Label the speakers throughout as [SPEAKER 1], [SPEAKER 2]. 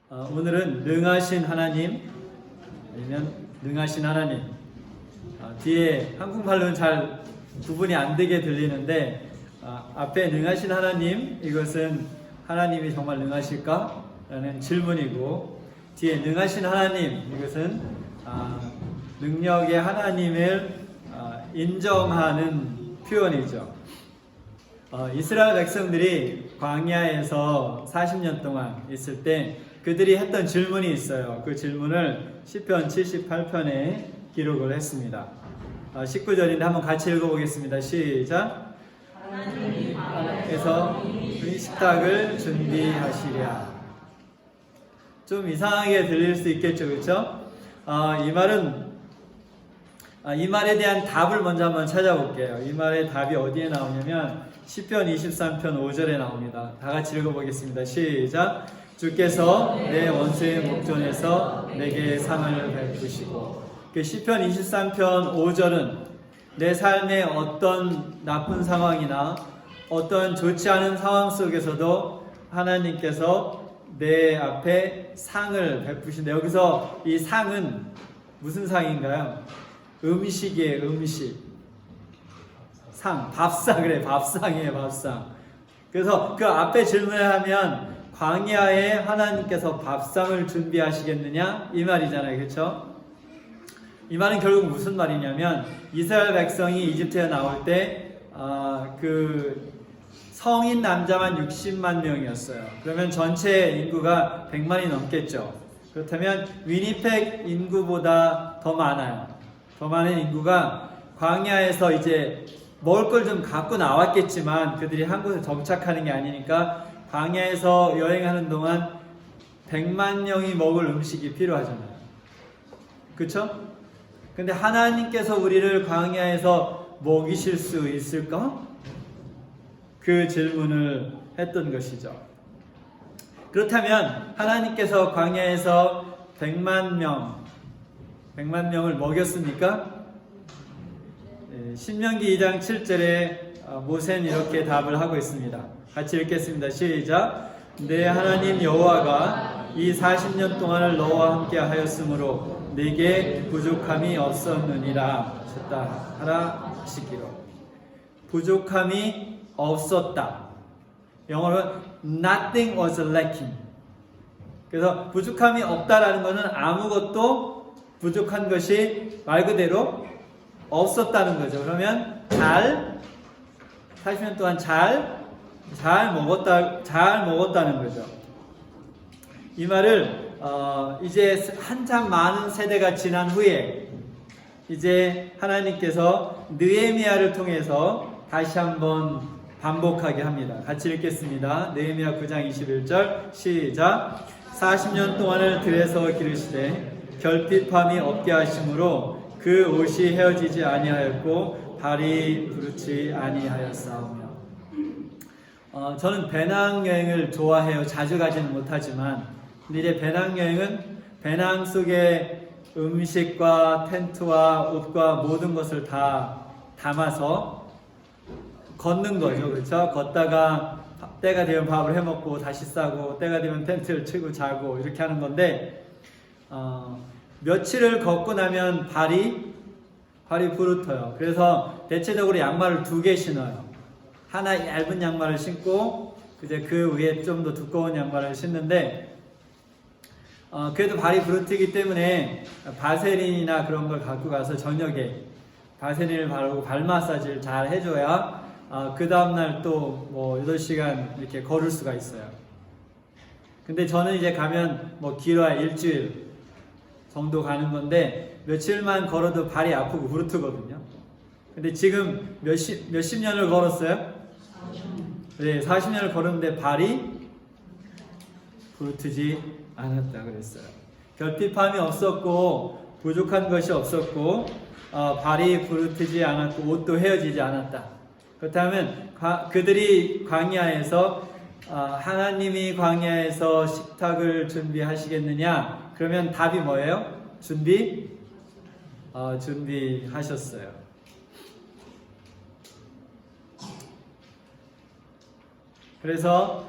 [SPEAKER 1] 오늘은 능하신 하나님 아니면 능하신 하나님, 뒤에 한국말로는 잘 구분이 안 되게 들리는데 앞에 능하신 하나님, 이것은 하나님이 정말 능하실까? 라는 질문이고, 뒤에 능하신 하나님, 이것은 능력의 하나님을 인정하는 표현이죠. 이스라엘 백성들이 광야에서 40년 동안 있을 때 그들이 했던 질문이 있어요. 그 질문을 시편 78편에 기록을 했습니다. 19절인데 한번 같이 읽어보겠습니다. 시작. 하나님께서 우리 식탁을 준비하시랴. 좀 이상하게 들릴 수 있겠죠, 그렇죠? 이 말에 대한 답을 먼저 한번 찾아볼게요. 이 말의 답이 어디에 나오냐면 시편 23편 5절에 나옵니다. 다 같이 읽어보겠습니다. 시작. 주께서 내 원수의 목전에서 내게 상을 베푸시고. 그 시편 23편 5절은 내 삶의 어떤 나쁜 상황이나 어떤 좋지 않은 상황 속에서도 하나님께서 내 앞에 상을 베푸신다. 여기서 이 상은 무슨 상인가요? 음식이에요. 음식. 상, 밥상. 그래, 밥상이에요. 밥상. 그래서 그 앞에 질문을 하면 광야에 하나님께서 밥상을 준비하시겠느냐? 이 말이잖아요. 그렇죠? 이 말은 결국 무슨 말이냐면 이스라엘 백성이 이집트에 나올 때 그 성인 남자만 60만 명이었어요. 그러면 전체 인구가 100만이 넘겠죠. 그렇다면 위니펙 인구보다 더 많아요. 더 많은 인구가 광야에서 이제 먹을 걸 좀 갖고 나왔겠지만 그들이 한 곳에 정착하는 게 아니니까 광야에서 여행하는 동안 100만 명이 먹을 음식이 필요하잖아요. 그쵸? 근데 하나님께서 우리를 광야에서 먹이실 수 있을까? 그 질문을 했던 것이죠. 그렇다면 하나님께서 광야에서 100만 명을 먹였습니까? 신명기 2장 7절에 모세는 이렇게 답을 하고 있습니다. 같이 읽겠습니다. 시작. 내 하나님 여호와가 이 40년 동안을 너와 함께 하였으므로 내게 부족함이 없었느니라 하라 하시기로. 부족함이 없었다. 영어로 nothing was lacking. 그래서 부족함이 없다라는 것은 아무것도 부족한 것이 말 그대로 없었다는 거죠. 그러면 40년 동안 잘 먹었다는 거죠. 이 말을 이제 한참 많은 세대가 지난 후에 이제 하나님께서 느헤미야를 통해서 다시 한번 반복하게 합니다. 같이 읽겠습니다. 느헤미야 9장 21절 시작. 40년 동안을 들에서 기르시되 결핍함이 없게 하심으로 그 옷이 헤어지지 아니하였고 발이 부르지 아니하였사오며. 저는 배낭여행을 좋아해요. 자주 가지는 못하지만 근데 이제 배낭여행은 배낭 속에 음식과 텐트와 옷과 모든 것을 다 담아서 걷는 거죠. 그렇죠? 걷다가 때가 되면 밥을 해먹고 다시 싸고 때가 되면 텐트를 치고 자고 이렇게 하는 건데 며칠을 걷고 나면 발이 부르터요. 그래서 대체적으로 양말을 2개 신어요. 하나 얇은 양말을 신고 이제 그 위에 좀 더 두꺼운 양말을 신는데 그래도 발이 부르트기 때문에 바세린이나 그런 걸 갖고 가서 저녁에 바세린을 바르고 발 마사지를 잘 해줘야 그 다음날 또 뭐 8시간 이렇게 걸을 수가 있어요. 근데 저는 이제 가면 뭐 길어야 일주일 정도 가는 건데 며칠만 걸어도 발이 아프고 부르트거든요. 근데 지금 몇십 년을 걸었어요? 네, 40년을 걸었는데 발이 부르트지 않았다 그랬어요. 결핍함이 없었고 부족한 것이 없었고 발이 부르트지 않았고 옷도 헤어지지 않았다. 그렇다면 그들이 광야에서 하나님이 광야에서 식탁을 준비하시겠느냐? 그러면 답이 뭐예요? 준비하셨어요. 그래서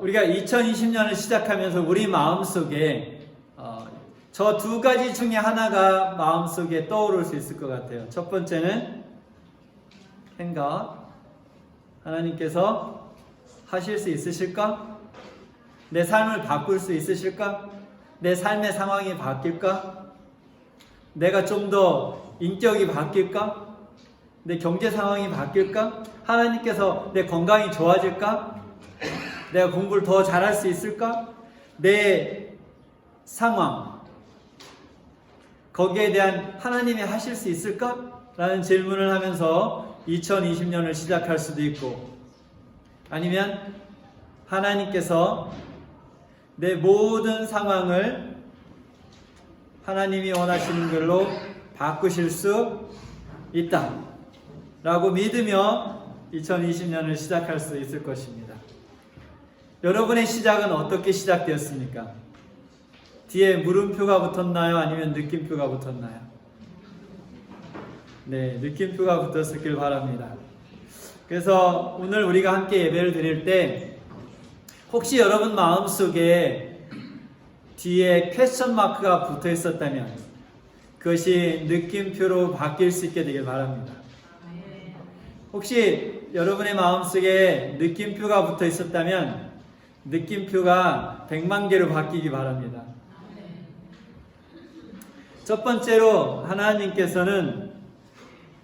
[SPEAKER 1] 우리가 2020년을 시작하면서 우리 마음속에 저 두 가지 중에 하나가 마음속에 떠오를 수 있을 것 같아요. 첫 번째는 생각, 하나님께서 하실 수 있으실까? 내 삶을 바꿀 수 있으실까? 내 삶의 상황이 바뀔까? 내가 좀 더 인격이 바뀔까? 내 경제 상황이 바뀔까? 하나님께서 내 건강이 좋아질까? 내가 공부를 더 잘할 수 있을까? 내 상황, 거기에 대한 하나님이 하실 수 있을까? 라는 질문을 하면서 2020년을 시작할 수도 있고, 아니면 하나님께서 내 모든 상황을 하나님이 원하시는 걸로 바꾸실 수 있다 라고 믿으며 2020년을 시작할 수 있을 것입니다. 여러분의 시작은 어떻게 시작되었습니까? 뒤에 물음표가 붙었나요? 아니면 느낌표가 붙었나요? 네, 느낌표가 붙었길 바랍니다. 그래서 오늘 우리가 함께 예배를 드릴 때 혹시 여러분 마음속에 뒤에 퀘스천 마크가 붙어 있었다면 그것이 느낌표로 바뀔 수 있게 되길 바랍니다. 혹시 여러분의 마음속에 느낌표가 붙어 있었다면 느낌표가 100만 개로 바뀌기 바랍니다. 첫 번째로 하나님께서는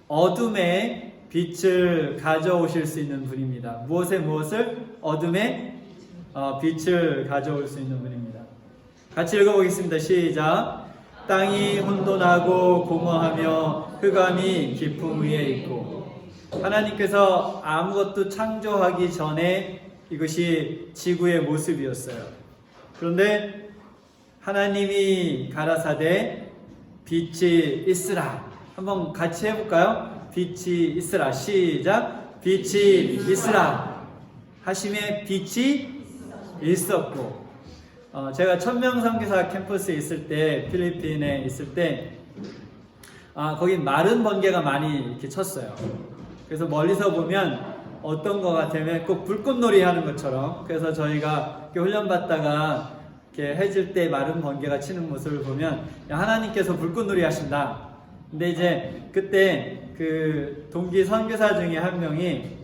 [SPEAKER 1] 어둠에 빛을 가져오실 수 있는 분입니다. 무엇을? 어둠에 빛을 가져올 수 있는 분입니다. 같이 읽어보겠습니다. 시작. 땅이 혼돈하고 공허하며 흑암이 깊음 위에 있고. 하나님께서 아무것도 창조하기 전에 이것이 지구의 모습이었어요. 그런데 하나님이 가라사대 빛이 있으라. 한번 같이 해볼까요? 빛이 있으라. 시작. 빛이 있으라 하심에 빛이 있었고. 제가 천명선교사 캠퍼스에 있을 때, 필리핀에 있을 때 거기 마른 번개가 많이 이렇게 쳤어요. 그래서 멀리서 보면 어떤 거 같으면 꼭 불꽃놀이 하는 것처럼, 그래서 저희가 훈련받다가 이렇게 해질 때 마른 번개가 치는 모습을 보면 하나님께서 불꽃놀이 하신다. 근데 이제 그때 그 동기 선교사 중에 한 명이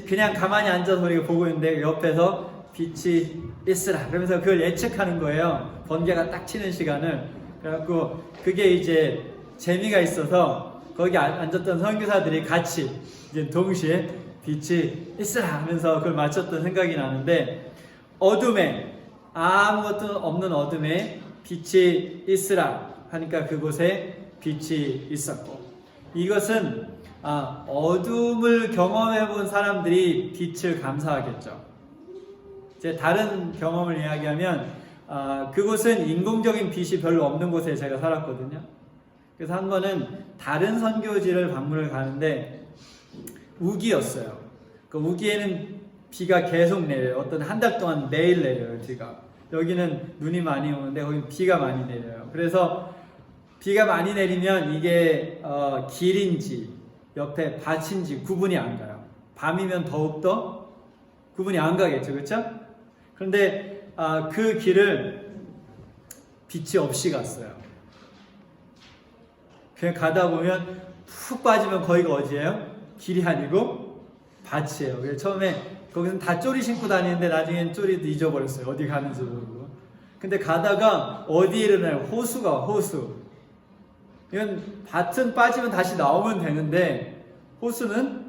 [SPEAKER 1] 그냥 가만히 앉아서 우리가 보고 있는데 옆에서 빛이 있으라 그러면서 그걸 예측하는 거예요. 번개가 딱 치는 시간을. 그래갖고 그게 이제 재미가 있어서 거기 앉았던 선교사들이 같이 이제 동시에 빛이 있으라 하면서 그걸 맞췄던 생각이 나는데, 어둠에, 아무것도 없는 어둠에 빛이 있으라 하니까 그곳에 빛이 있었고. 이것은 어둠을 경험해 본 사람들이 빛을 감사하겠죠. 제 다른 경험을 이야기하면 그곳은 인공적인 빛이 별로 없는 곳에 제가 살았거든요. 그래서 한 번은 다른 선교지를 방문을 가는데 우기였어요. 그 우기에는 비가 계속 내려요. 어떤 한 달 동안 매일 내려요, 비가. 여기는 눈이 많이 오는데 거기는 비가 많이 내려요. 그래서 비가 많이 내리면 이게 길인지 옆에 밭인지 구분이 안 가요. 밤이면 더욱더 구분이 안 가겠죠, 그렇죠? 그런데 그 길을 빛이 없이 갔어요. 그냥 가다 보면 푹 빠지면 거기가 어디예요? 길이 아니고 밭이에요. 그래서 처음에 거기서는 다 쪼리 신고 다니는데 나중엔 쪼리도 잊어버렸어요. 어디 가는지 모르고. 근데 가다가 어디에 이르나요? 호수가 호수. 이건 밭은 빠지면 다시 나오면 되는데 호수는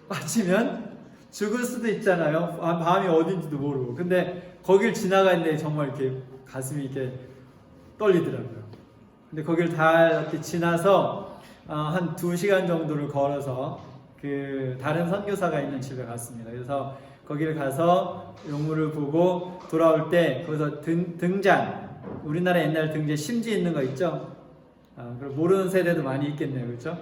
[SPEAKER 1] 빠지면 죽을 수도 있잖아요. 밤이 어딘지도 모르고. 근데 거길 지나가는데 정말 이렇게 가슴이 이렇게 떨리더라고요. 근데 거길 다 이렇게 지나서 한 2시간 정도를 걸어서 그 다른 선교사가 있는 집에 갔습니다. 그래서 거기를 가서 용물을 보고 돌아올 때 거기서 등잔, 우리나라 옛날 등잔 심지 있는 거 있죠? 그리고 모르는 세대도 많이 있겠네요, 그렇죠?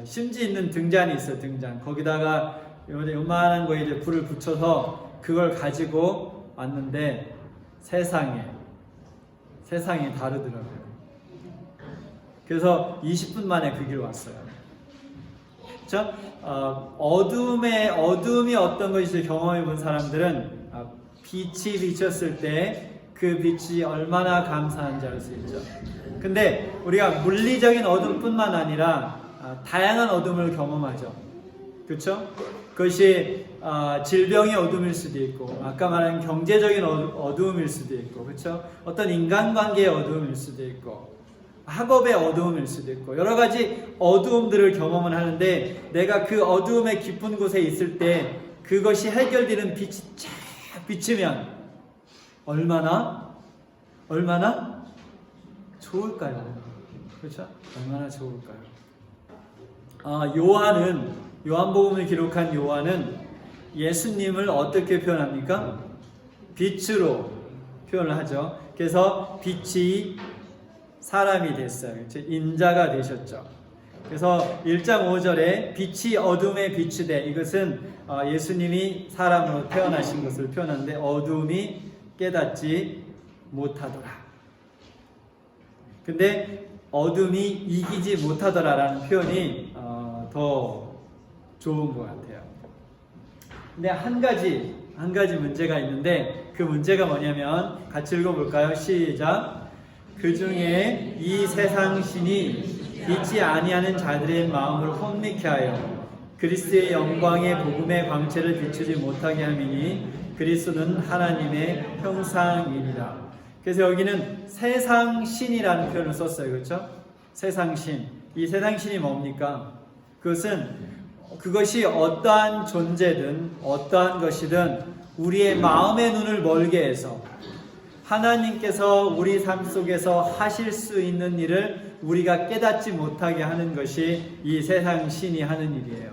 [SPEAKER 1] 심지 있는 등잔이 있어요, 등잔. 거기다가 요만한 거에 이제 불을 붙여서 그걸 가지고 왔는데 세상이 다르더라고요. 그래서 20분 만에 그 길 왔어요. 그렇죠? 어둠이 어떤 것인지 경험해 본 사람들은 빛이 비쳤을 때 그 빛이 얼마나 감사한지 알 수 있죠. 근데 우리가 물리적인 어둠뿐만 아니라 다양한 어둠을 경험하죠. 그렇죠? 그것이 질병의 어둠일 수도 있고, 아까 말한 경제적인 어둠일 수도 있고, 그렇죠? 어떤 인간관계의 어둠일 수도 있고, 학업의 어두움일 수도 있고, 여러 가지 어두움들을 경험을 하는데, 내가 그 어두움의 깊은 곳에 있을 때 그것이 해결되는 빛이 쫙 비치면 얼마나 좋을까요? 그렇죠? 얼마나 좋을까요? 요한복음을 기록한 요한은 예수님을 어떻게 표현합니까? 빛으로 표현을 하죠. 그래서 빛이 사람이 됐어요. 인자가 되셨죠. 그래서 1장 5절에 빛이 어둠에 비추되, 이것은 예수님이 사람으로 태어나신 것을 표현하는데, 어둠이 깨닫지 못하더라. 근데 어둠이 이기지 못하더라라는 표현이 더 좋은 것 같아요. 근데 한 가지 문제가 있는데, 그 문제가 뭐냐면, 같이 읽어볼까요? 시작. 그 중에 이 세상 신이 빛이 아니하는 자들의 마음을 혼미케 하여 그리스도의 영광의 복음의 광채를 비추지 못하게 함이니, 그리스도는 하나님의 형상이니라. 그래서 여기는 세상 신이라는 표현을 썼어요. 그렇죠? 세상 신. 이 세상 신이 뭡니까? 그것이 어떠한 존재든 어떠한 것이든 우리의 마음의 눈을 멀게 해서 하나님께서 우리 삶 속에서 하실 수 있는 일을 우리가 깨닫지 못하게 하는 것이 이 세상 신이 하는 일이에요.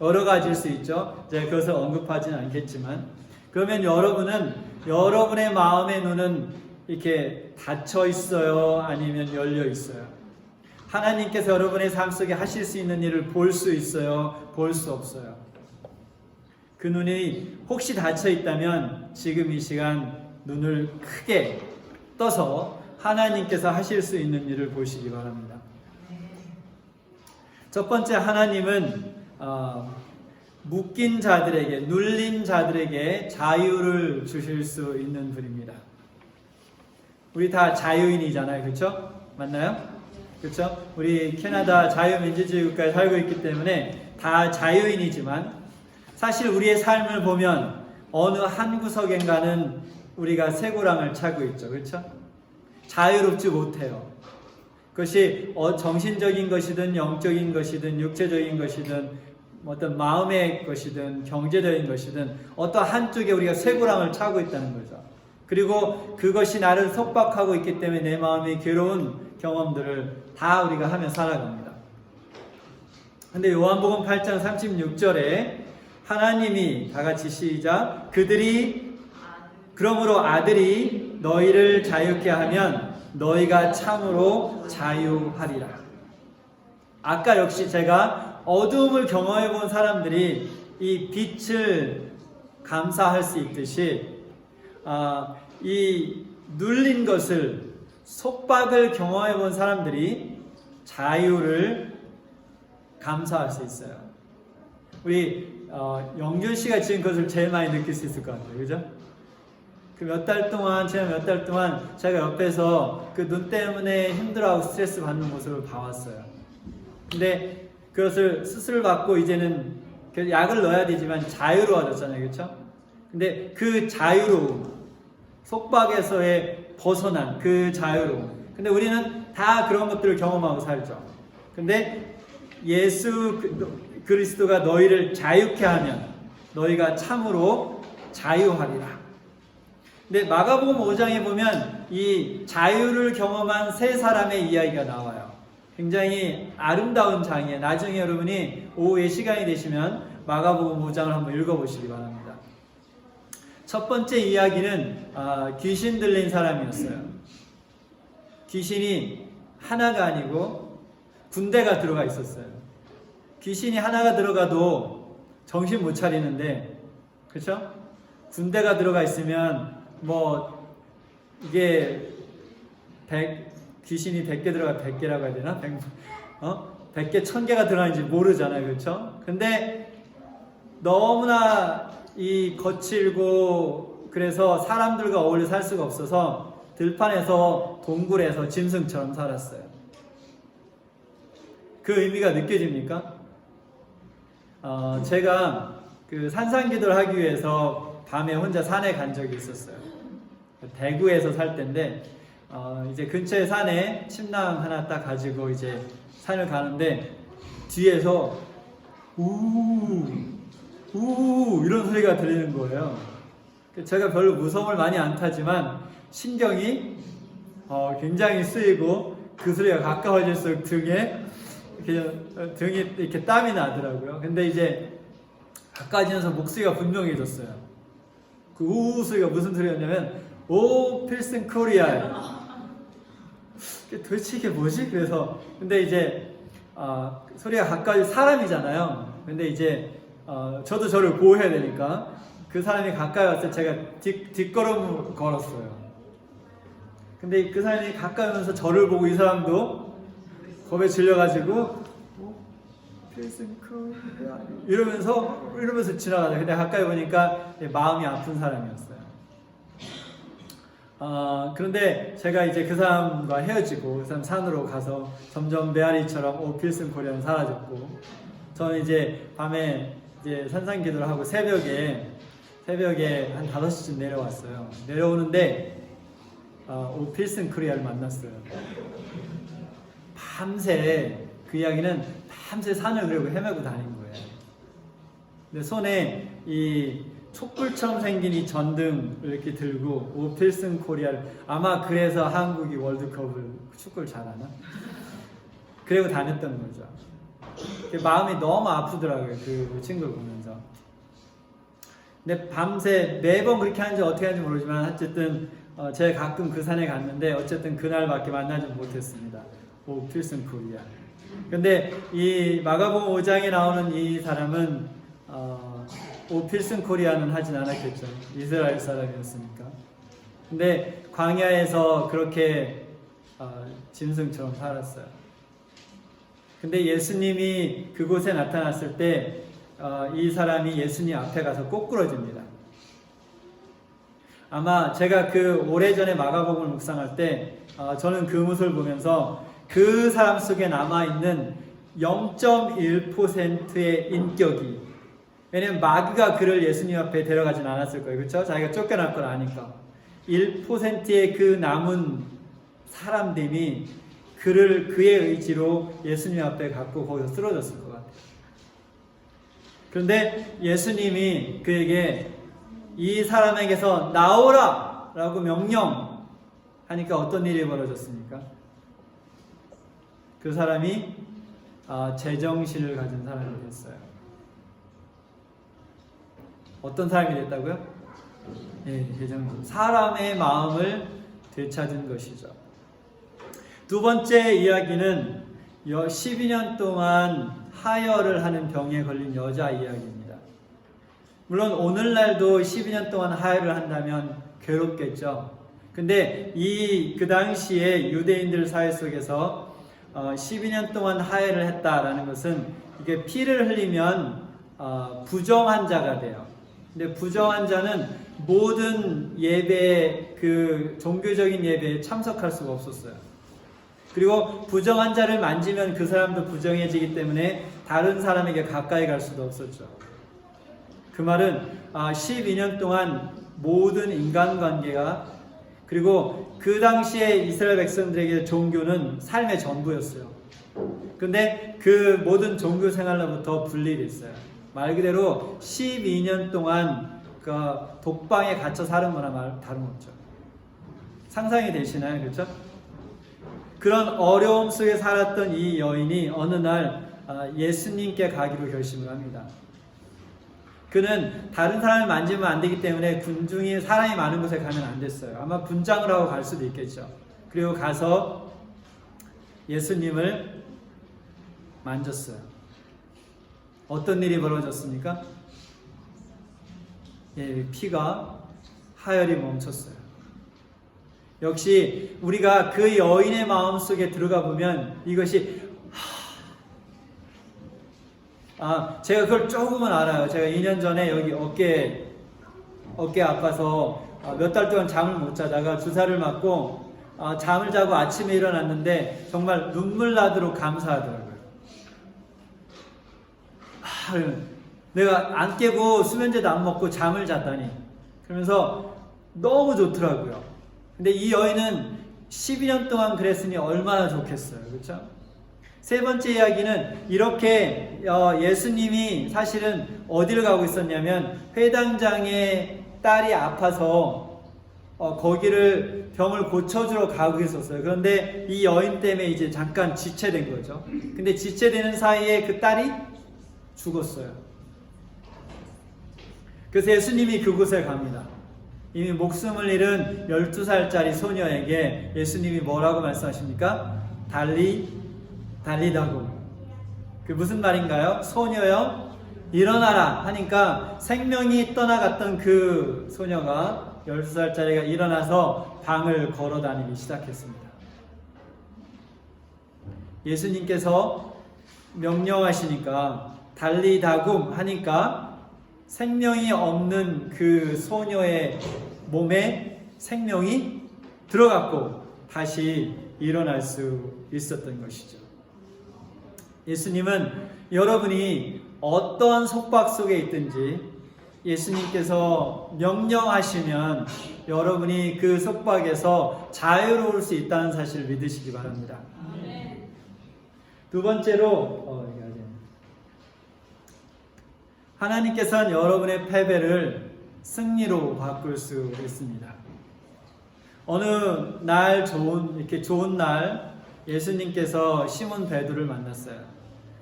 [SPEAKER 1] 여러 가지일 수 있죠. 제가 그것을 언급하지는 않겠지만, 그러면 여러분의 마음의 눈은 이렇게 닫혀 있어요? 아니면 열려 있어요? 하나님께서 여러분의 삶 속에 하실 수 있는 일을 볼 수 있어요? 볼 수 없어요? 그 눈이 혹시 닫혀 있다면 지금 이 시간 눈을 크게 떠서 하나님께서 하실 수 있는 일을 보시기 바랍니다. 첫 번째, 하나님은 묶인 자들에게, 눌린 자들에게 자유를 주실 수 있는 분입니다. 우리 다 자유인이잖아요. 그렇죠? 맞나요? 그렇죠? 우리 캐나다 자유민주주의 국가에 살고 있기 때문에 다 자유인이지만, 사실 우리의 삶을 보면 어느 한 구석인가는 우리가 쇠고랑을 차고 있죠. 그렇죠? 자유롭지 못해요. 그것이 정신적인 것이든 영적인 것이든 육체적인 것이든 어떤 마음의 것이든 경제적인 것이든 어떤 한쪽에 우리가 쇠고랑을 차고 있다는 거죠. 그리고 그것이 나를 속박하고 있기 때문에 내 마음이 괴로운 경험들을 다 우리가 하며 살아갑니다. 근데 요한복음 8장 36절에 하나님이, 다 같이 시작, 그러므로 아들이 너희를 자유케 하면 너희가 참으로 자유하리라. 아까 역시 제가 어두움을 경험해 본 사람들이 이 빛을 감사할 수 있듯이, 이 눌린 것을, 속박을 경험해 본 사람들이 자유를 감사할 수 있어요. 우리 영준 씨가 지금 그것을 제일 많이 느낄 수 있을 것 같아요. 그죠? 지난 몇 달 동안 제가 옆에서 그 눈 때문에 힘들어하고 스트레스 받는 모습을 봐왔어요. 근데 그것을 수술을 받고 이제는 약을 넣어야 되지만 자유로워졌잖아요. 그렇죠? 근데 그 자유로움, 속박에서의 벗어난 그 자유로움. 근데 우리는 다 그런 것들을 경험하고 살죠. 근데 예수 그리스도가 너희를 자유케 하면 너희가 참으로 자유하리라. 근데 마가복음 5장에 보면 이 자유를 경험한 세 사람의 이야기가 나와요. 굉장히 아름다운 장이에요. 나중에 여러분이 오후에 시간이 되시면 마가복음 5장을 한번 읽어보시기 바랍니다. 첫 번째 이야기는 귀신 들린 사람이었어요. 귀신이 하나가 아니고 군대가 들어가 있었어요. 귀신이 하나가 들어가도 정신 못 차리는데, 그렇죠? 군대가 들어가 있으면 이게 귀신이 100개 들어가 100개라고 해야 되나? 100개, 1000개가 들어가는지 모르잖아요. 그렇죠? 근데 너무나 이 거칠고 그래서 사람들과 어울려 살 수가 없어서 들판에서 동굴에서 짐승처럼 살았어요. 그 의미가 느껴집니까? 제가 그 산상기도를 하기 위해서 밤에 혼자 산에 간 적이 있었어요. 대구에서 살 때인데 이제 근처에 산에 침낭 하나 딱 가지고 이제 산을 가는데 뒤에서 우 이런 소리가 들리는 거예요. 제가 별로 무서움을 많이 안 타지만 신경이 굉장히 쓰이고 그 소리가 가까워질수록 등이 이렇게 땀이 나더라고요. 근데 이제 가까워지면서 목소리가 분명해졌어요. 그 우 소리가 무슨 소리였냐면 오 필승 코리아. 도대체 이게 뭐지? 그래서 근데 이제 소리가 가까이 사람이잖아요. 근데 이제 저도 저를 보호해야 되니까 그 사람이 가까이 왔을 때 제가 뒷걸음을 걸었어요. 근데 그 사람이 가까이 오면서 저를 보고 이 사람도 겁에 질려가지고 필승 코리아 이러면서 지나가죠. 근데 가까이 보니까 마음이 아픈 사람이었어요. 그런데 제가 이제 그 사람과 헤어지고 그 사람 산으로 가서 점점 메아리처럼 오 필승 코리아는 사라졌고 저는 이제 밤에 이제 산상기도를 하고 새벽에 한 5시쯤 내려왔어요. 내려오는데 오 필승 코리아를 만났어요. 밤새 그 이야기는 밤새 산을 그리고 헤매고 다닌 거예요. 근데 손에 이 촛불처럼 생긴 이 전등을 이렇게 들고 오 필승 코리아를 아마 그래서 한국이 월드컵을 축구를 잘하나? 그리고 다녔던 거죠. 마음이 너무 아프더라고요. 그 친구를 보면서. 근데 밤새 매번 그렇게 하는지 어떻게 하는지 모르지만 어쨌든 제가 가끔 그 산에 갔는데 어쨌든 그날밖에 만나지 못했습니다. 오 필승 코리아. 근데 이 마가복음 5장에 나오는 이 사람은 오 필승 코리아는 하진 않았겠죠. 이스라엘 사람이었으니까. 근데 광야에서 그렇게 짐승처럼 살았어요. 근데 예수님이 그곳에 나타났을 때 이 사람이 예수님 앞에 가서 꼬꾸러집니다. 아마 제가 그 오래전에 마가복음을 묵상할 때 저는 그 모습을 보면서 그 사람 속에 남아있는 0.1%의 인격이, 왜냐면 마귀가 그를 예수님 앞에 데려가진 않았을 거예요. 그렇죠? 자기가 쫓겨날 걸 아니까 1%의 그 남은 사람들이 그의 의지로 예수님 앞에 갖고 거기서 쓰러졌을 것 같아요. 그런데 예수님이 그에게 이 사람에게서 나오라! 라고 명령하니까 어떤 일이 벌어졌습니까? 그 사람이 제정신을 가진 사람이 됐어요. 어떤 사람이 됐다고요? 네, 제정신. 사람의 마음을 되찾은 것이죠. 두 번째 이야기는 12년 동안 하혈을 하는 병에 걸린 여자 이야기입니다. 물론 오늘날도 12년 동안 하혈을 한다면 괴롭겠죠. 근데 그 당시에 유대인들 사회 속에서 12년 동안 하혈을 했다라는 것은 이게 피를 흘리면 부정한 자가 돼요. 근데 부정한 자는 모든 예배, 그 종교적인 예배에 참석할 수가 없었어요. 그리고 부정한 자를 만지면 그 사람도 부정해지기 때문에 다른 사람에게 가까이 갈 수도 없었죠. 그 말은 12년 동안 모든 인간관계가, 그리고 그 당시에 이스라엘 백성들에게 종교는 삶의 전부였어요. 근데 그 모든 종교 생활로부터 분리됐어요. 말 그대로 12년 동안 그 독방에 갇혀 사는 거나 다름없죠. 상상이 되시나요? 그렇죠? 그런 어려움 속에 살았던 이 여인이 어느 날 예수님께 가기로 결심을 합니다. 그는 다른 사람을 만지면 안 되기 때문에 군중이 사람이 많은 곳에 가면 안 됐어요. 아마 분장을 하고 갈 수도 있겠죠. 그리고 가서 예수님을 만졌어요. 어떤 일이 벌어졌습니까? 피가, 하혈이 멈췄어요. 역시 우리가 그 여인의 마음속에 들어가 보면 이것이 제가 그걸 조금은 알아요. 제가 2년 전에 여기 어깨 아파서 몇 달 동안 잠을 못 자다가 주사를 맞고 잠을 자고 아침에 일어났는데 정말 눈물 나도록 감사하더라고요. 내가 안 깨고 수면제도 안 먹고 잠을 잤다니. 그러면서 너무 좋더라고요. 근데 이 여인은 12년 동안 그랬으니 얼마나 좋겠어요. 그렇죠? 세 번째 이야기는 이렇게 예수님이 사실은 어디를 가고 있었냐면 회당장의 딸이 아파서 거기를 병을 고쳐주러 가고 있었어요. 그런데 이 여인 때문에 이제 잠깐 지체된 거죠. 근데 지체되는 사이에 그 딸이 죽었어요. 그래서 예수님이 그곳에 갑니다. 이미 목숨을 잃은 12살짜리 소녀에게 예수님이 뭐라고 말씀하십니까? 달리다고. 그 무슨 말인가요? 소녀여 일어나라 하니까 생명이 떠나갔던 그 소녀가 12살짜리가 일어나서 방을 걸어 다니기 시작했습니다. 예수님께서 명령하시니까 달리다굼 하니까 생명이 없는 그 소녀의 몸에 생명이 들어갔고 다시 일어날 수 있었던 것이죠. 예수님은 여러분이 어떠한 속박 속에 있든지 예수님께서 명령하시면 여러분이 그 속박에서 자유로울 수 있다는 사실을 믿으시기 바랍니다. 두 번째로 하나님께서는 여러분의 패배를 승리로 바꿀 수 있습니다. 어느 날 좋은 날 예수님께서 시몬 베드로를 만났어요.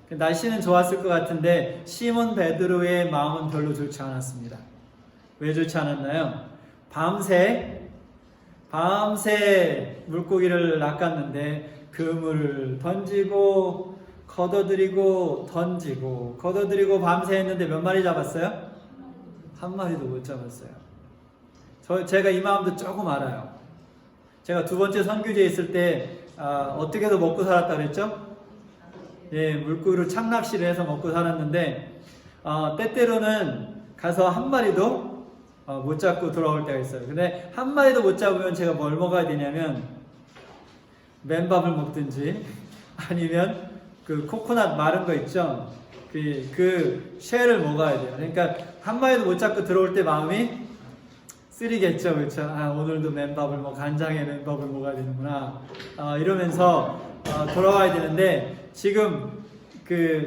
[SPEAKER 1] 날씨는 좋았을 것 같은데 시몬 베드로의 마음은 별로 좋지 않았습니다. 왜 좋지 않았나요? 밤새 물고기를 낚았는데 그물을 던지고 걷어들이고 던지고 걷어들이고 밤새 했는데 몇 마리 잡았어요? 한 마리도 못 잡았어요. 제가 이 마음도 조금 알아요. 제가 두 번째 선교지에 있을 때 어떻게 해서 먹고 살았다 그랬죠? 예, 물고기로 창낚시를 해서 먹고 살았는데 때때로는 가서 한 마리도 못 잡고 돌아올 때가 있어요. 근데 한 마리도 못 잡으면 제가 뭘 먹어야 되냐면 맨밥을 먹든지 아니면 그 코코넛 마른 거 있죠? 그 쉘을 먹어야 돼요. 그러니까 한 마리도 못 잡고 들어올 때 마음이 쓰리겠죠, 그렇죠? 오늘도 맨밥을 간장에 맨밥을 먹어야 되는구나. 이러면서 돌아와야 되는데 지금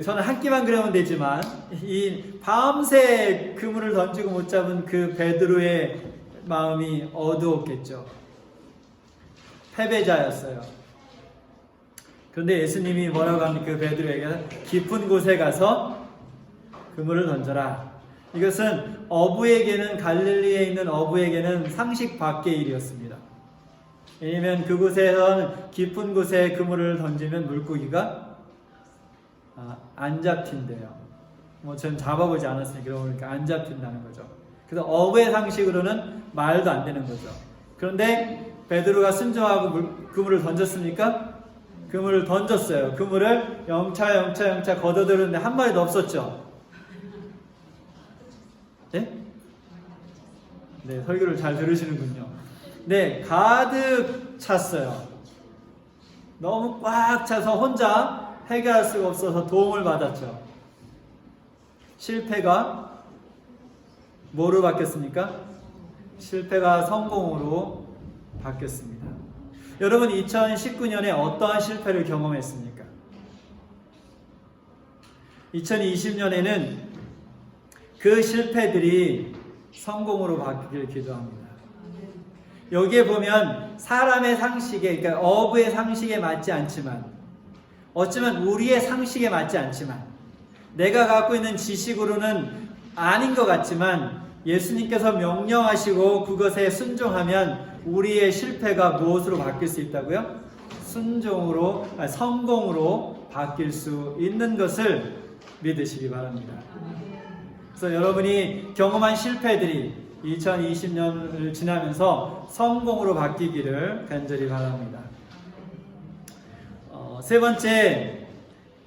[SPEAKER 1] 저는 한 끼만 그러면 되지만 이 밤새 그물을 던지고 못 잡은 그 베드로의 마음이 어두웠겠죠. 패배자였어요. 그런데 예수님이 뭐라고 합니까? 그 베드로에게 깊은 곳에 가서 그물을 던져라. 이것은 갈릴리에 있는 어부에게는 상식 밖의 일이었습니다. 왜냐하면 그곳에선 깊은 곳에 그물을 던지면 물고기가 안 잡힌대요. 전 잡아보지 않았으니까 그러니까 안 잡힌다는 거죠. 그래서 어부의 상식으로는 말도 안 되는 거죠. 그런데 베드로가 순종하고 그물을 던졌습니까? 그물을 던졌어요. 그물을 영차 걷어들었는데 한 마리도 없었죠. 네, 설교를 잘 들으시는군요. 네, 가득 찼어요. 너무 꽉 차서 혼자 해결할 수가 없어서 도움을 받았죠. 실패가 뭐로 바뀌었습니까? 실패가 성공으로 바뀌었습니다. 여러분 2019년에 어떠한 실패를 경험했습니까? 2020년에는 그 실패들이 성공으로 바뀌기를 기도합니다. 여기에 보면 사람의 상식에, 그러니까 어부의 상식에 맞지 않지만, 어쩌면 우리의 상식에 맞지 않지만, 내가 갖고 있는 지식으로는 아닌 것 같지만 예수님께서 명령하시고 그것에 순종하면 우리의 실패가 무엇으로 바뀔 수 있다고요? 성공으로 바뀔 수 있는 것을 믿으시기 바랍니다. 그래서 여러분이 경험한 실패들이 2020년을 지나면서 성공으로 바뀌기를 간절히 바랍니다. 세 번째,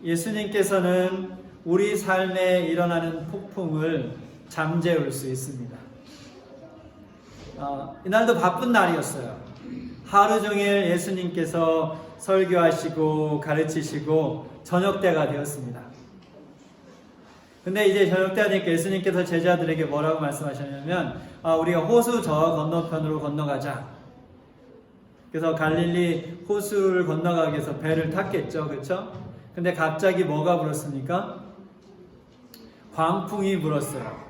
[SPEAKER 1] 예수님께서는 우리 삶에 일어나는 폭풍을 잠재울 수 있습니다. 이날도 바쁜 날이었어요. 하루 종일 예수님께서 설교하시고 가르치시고 저녁 때가 되었습니다. 근데 이제 저녁 때가 되니까 예수님께서 제자들에게 뭐라고 말씀하셨냐면 우리가 호수 저 건너편으로 건너가자. 그래서 갈릴리 호수를 건너가기 위해서 배를 탔겠죠. 그렇죠? 근데 갑자기 뭐가 불었습니까? 광풍이 불었어요.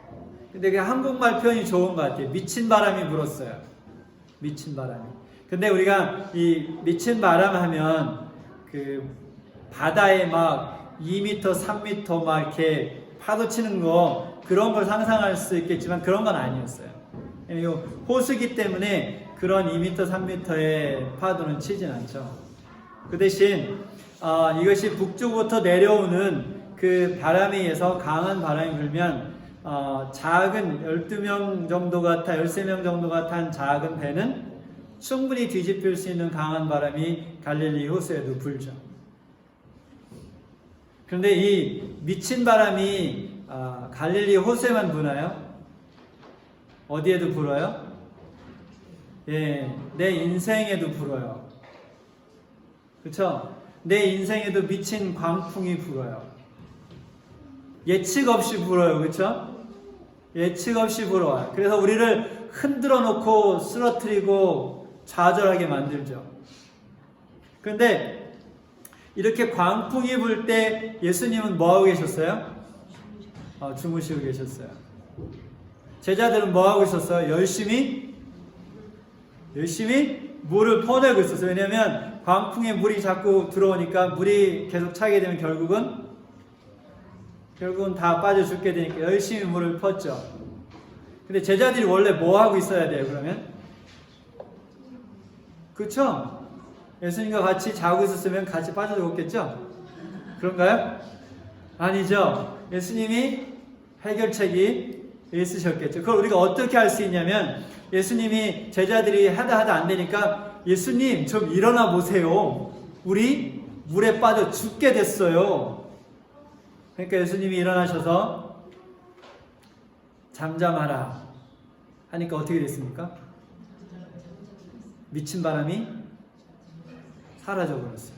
[SPEAKER 1] 근데 그 한국말 표현이 좋은 것 같아요. 미친 바람이 불었어요. 미친 바람이. 근데 우리가 이 미친 바람 하면 그 바다에 막 2m, 3m 막 이렇게 파도 치는 거 그런 걸 상상할 수 있겠지만 그런 건 아니었어요. 호수기 때문에 그런 2m, 3m의 파도는 치진 않죠. 그 대신 이것이 북쪽부터 내려오는 그 바람에 의해서 강한 바람이 불면 작은 12명 정도가 13명 정도가 탄 작은 배는 충분히 뒤집힐 수 있는 강한 바람이 갈릴리 호수에도 불죠. 그런데 이 미친 바람이 갈릴리 호수에만 부나요? 어디에도 불어요? 예, 내 인생에도 불어요. 그렇죠? 내 인생에도 미친 광풍이 불어요. 예측 없이 불어요. 그렇죠? 예측 없이 불어와요. 그래서 우리를 흔들어 놓고 쓰러뜨리고 좌절하게 만들죠. 그런데 이렇게 광풍이 불 때 예수님은 뭐하고 계셨어요? 주무시고 계셨어요. 제자들은 뭐하고 있었어요? 열심히 물을 퍼내고 있었어요. 왜냐하면 광풍에 물이 자꾸 들어오니까 물이 계속 차게 되면 결국은 다 빠져 죽게 되니까 열심히 물을 펐죠. 근데 제자들이 원래 뭐 하고 있어야 돼요, 그러면? 그쵸? 예수님과 같이 자고 있었으면 같이 빠져 죽었겠죠? 그런가요? 아니죠. 예수님이 해결책이 있으셨겠죠. 그걸 우리가 어떻게 알 수 있냐면 예수님이 제자들이 하다 안 되니까 예수님 좀 일어나 보세요. 우리 물에 빠져 죽게 됐어요. 그러니까 예수님이 일어나셔서 잠잠하라 하니까 어떻게 됐습니까? 미친 바람이 사라져 버렸어요.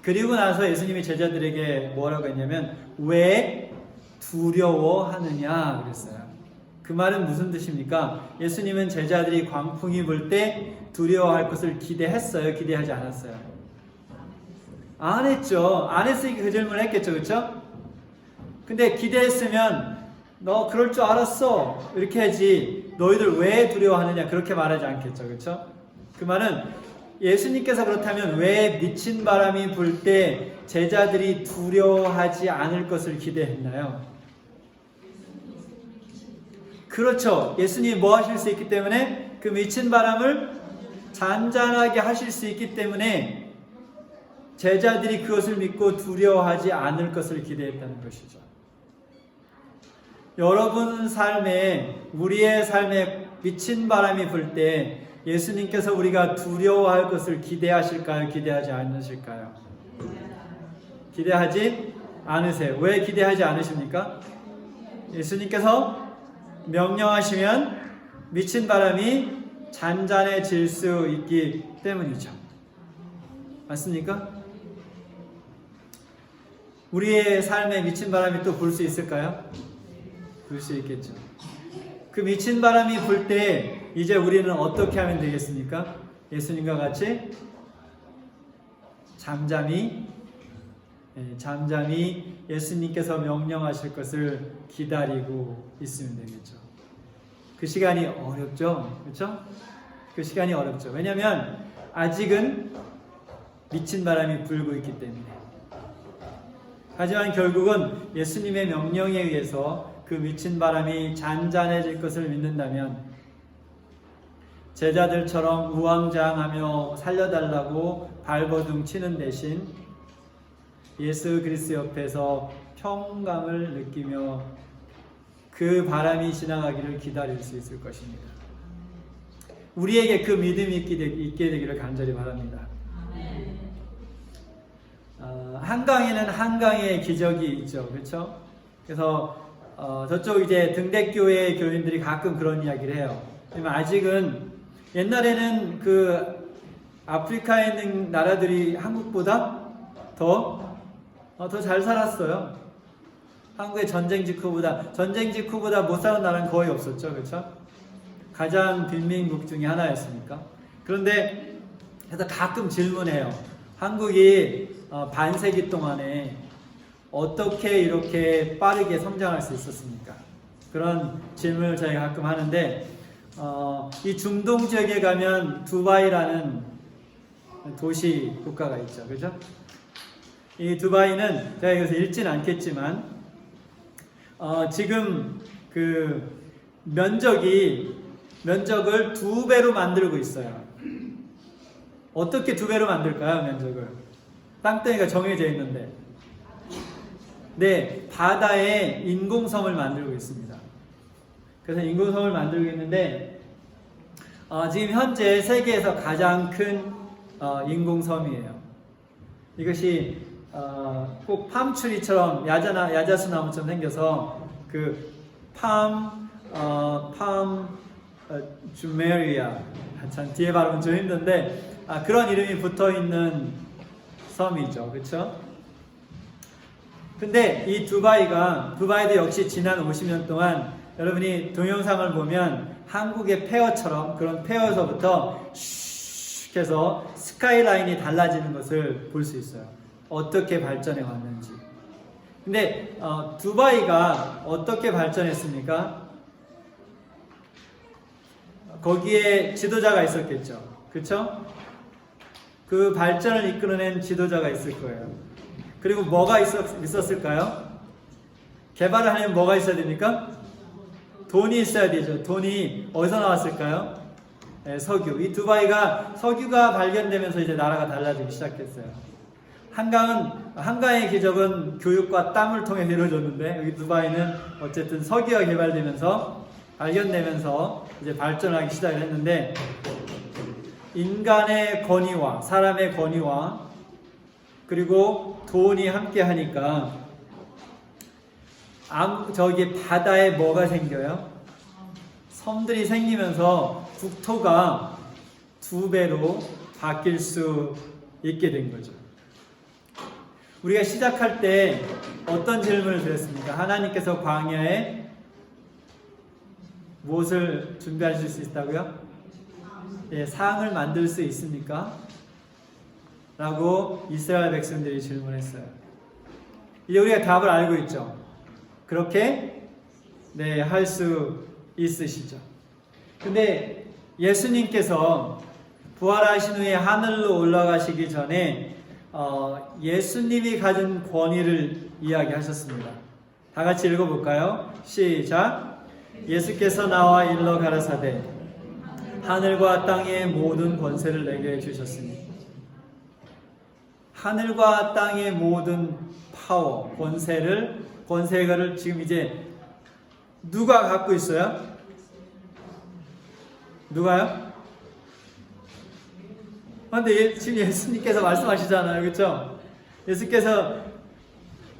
[SPEAKER 1] 그리고 나서 예수님이 제자들에게 뭐라고 했냐면 왜 두려워하느냐 그랬어요. 그 말은 무슨 뜻입니까? 예수님은 제자들이 광풍이 불 때 두려워할 것을 기대했어요? 기대하지 않았어요? 안 했죠. 안 했으니까 그 질문을 했겠죠. 그렇죠? 근데 기대했으면 너 그럴 줄 알았어 이렇게 하지 너희들 왜 두려워하느냐 그렇게 말하지 않겠죠. 그렇죠? 그 말은 예수님께서 그렇다면 왜 미친 바람이 불 때 제자들이 두려워하지 않을 것을 기대했나요? 그렇죠. 예수님이 뭐 하실 수 있기 때문에 그 미친 바람을 잔잔하게 하실 수 있기 때문에 제자들이 그것을 믿고 두려워하지 않을 것을 기대했다는 것이죠. 여러분 삶에 우리의 삶에 미친 바람이 불 때 예수님께서 우리가 두려워할 것을 기대하실까요? 기대하지 않으실까요? 기대하지 않으세요. 왜 기대하지 않으십니까? 예수님께서 명령하시면 미친 바람이 잔잔해질 수 있기 때문이죠. 맞습니까? 우리의 삶에 미친 바람이 또 불 수 있을까요? 불 수 있겠죠. 그 미친 바람이 불 때 이제 우리는 어떻게 하면 되겠습니까? 예수님과 같이 잠잠히 예수님께서 명령하실 것을 기다리고 있으면 되겠죠. 그 시간이 어렵죠. 그렇죠? 그 시간이 어렵죠. 왜냐하면 아직은 미친 바람이 불고 있기 때문에. 하지만 결국은 예수님의 명령에 의해서 그 미친 바람이 잔잔해질 것을 믿는다면 제자들처럼 우왕좌왕하며 살려달라고 발버둥 치는 대신 예수 그리스도 옆에서 평강을 느끼며 그 바람이 지나가기를 기다릴 수 있을 것입니다. 우리에게 그 믿음이 있게 되기를 간절히 바랍니다. 한강에는 한강의 기적이 있죠, 그렇죠? 그래서 저쪽 이제 등대교회 교인들이 가끔 그런 이야기를 해요. 왜냐면 아직은 옛날에는 그 아프리카에 있는 나라들이 한국보다 더 잘 살았어요. 한국의 전쟁 직후보다 못 사는 나라는 거의 없었죠, 그렇죠? 가장 빈민국 중에 하나였으니까. 그런데 그래서 가끔 질문해요. 한국이 반세기 동안에 어떻게 이렇게 빠르게 성장할 수 있었습니까? 그런 질문을 저희가 가끔 하는데 이 중동 지역에 가면 두바이라는 도시 국가가 있죠, 그죠? 이 두바이는 제가 여기서 읽진 않겠지만 지금 그 면적을 2배로 만들고 있어요. 어떻게 2배로 만들까요, 면적을? 땅덩이가 정해져 있는데. 네, 바다에 인공섬을 만들고 있습니다. 그래서 인공섬을 만들고 있는데 지금 현재 세계에서 가장 큰 인공섬이에요. 이것이 꼭 팜추리처럼 야자수나무처럼 생겨서 그 주메리아, 참 뒤에 발음은 좀 힘든데 그런 이름이 붙어있는 섬이죠, 그렇죠? 근데 이 두바이도 역시 지난 50년 동안 여러분이 동영상을 보면 한국의 폐허처럼 그런 폐허에서부터 슉 해서 스카이라인이 달라지는 것을 볼 수 있어요. 어떻게 발전해 왔는지. 근데 두바이가 어떻게 발전했습니까? 거기에 지도자가 있었겠죠, 그렇죠? 그 발전을 이끌어낸 지도자가 있을 거예요. 그리고 뭐가 있었을까요? 개발을 하려면 뭐가 있어야 됩니까? 돈이 있어야 되죠. 돈이 어디서 나왔을까요? 네, 석유. 이 두바이가 석유가 발견되면서 이제 나라가 달라지기 시작했어요. 한강의 기적은 교육과 땀을 통해 이루어졌는데 여기 두바이는 어쨌든 석유가 개발되면서 발견되면서 이제 발전하기 시작을 했는데 인간의 권위와 사람의 권위와 그리고 돈이 함께 하니까 저기 바다에 뭐가 생겨요? 섬들이 생기면서 국토가 2배로 바뀔 수 있게 된 거죠. 우리가 시작할 때 어떤 질문을 드렸습니까? 하나님께서 광야에 무엇을 준비하실 수 있다고요? 예, 상을 만들 수 있습니까? 라고 이스라엘 백성들이 질문했어요. 이제 우리가 답을 알고 있죠. 그렇게 네, 할 수 있으시죠. 근데 예수님께서 부활하신 후에 하늘로 올라가시기 전에 예수님이 가진 권위를 이야기하셨습니다. 다 같이 읽어볼까요? 시작. 예수께서 나와 일러 가라사대 하늘과 땅의 모든 권세를 내게 주셨으니. 하늘과 땅의 모든 파워, 권세를 지금 이제 누가 갖고 있어요? 누가요? 그런데 지금 예수님께서 말씀하시잖아요, 그렇죠? 예수께서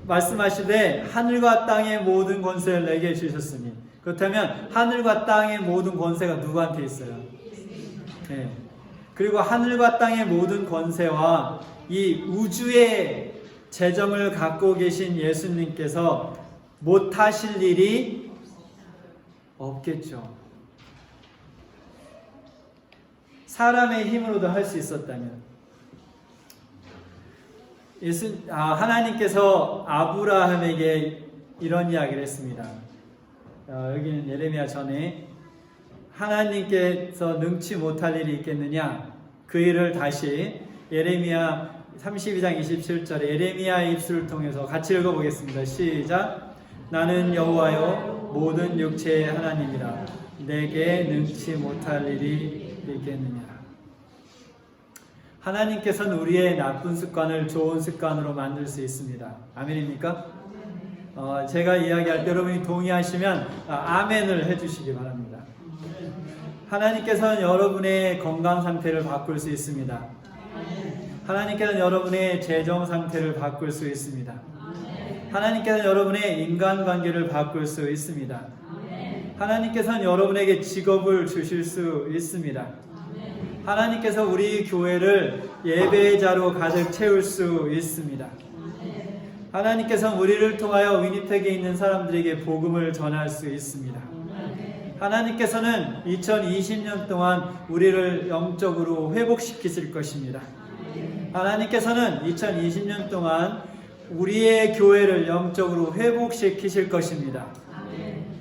[SPEAKER 1] 말씀하시되 하늘과 땅의 모든 권세를 내게 주셨으니. 그렇다면 하늘과 땅의 모든 권세가 누구한테 있어요? 네. 그리고 하늘과 땅의 모든 권세와 이 우주의 재정을 갖고 계신 예수님께서 못하실 일이 없겠죠. 사람의 힘으로도 할 수 있었다면. 하나님께서 아브라함에게 이런 이야기를 했습니다. 여기는 예레미야 전에 하나님께서 능치 못할 일이 있겠느냐, 그 일을 다시 예레미야 32장 27절에 예레미야의 입술을 통해서 같이 읽어보겠습니다. 시작. 나는 여호와여 모든 육체의 하나님이라 내게 능치 못할 일이 있겠느냐. 하나님께서는 우리의 나쁜 습관을 좋은 습관으로 만들 수 있습니다. 아멘입니까? 제가 이야기할 때 여러분이 동의하시면 아멘을 해주시기 바랍니다. 하나님께서는 여러분의 건강 상태를 바꿀 수 있습니다. 하나님께서는 여러분의 재정 상태를 바꿀 수 있습니다. 하나님께서는 여러분의 인간관계를 바꿀 수 있습니다. 하나님께서는 여러분에게 직업을 주실 수 있습니다. 하나님께서 우리 교회를 예배자로 가득 채울 수 있습니다. 하나님께서는 우리를 통하여 위니펙에 있는 사람들에게 복음을 전할 수 있습니다. 하나님께서는 2020년 동안 우리를 영적으로 회복시키실 것입니다. 하나님께서는 2020년 동안 우리의 교회를 영적으로 회복시키실 것입니다.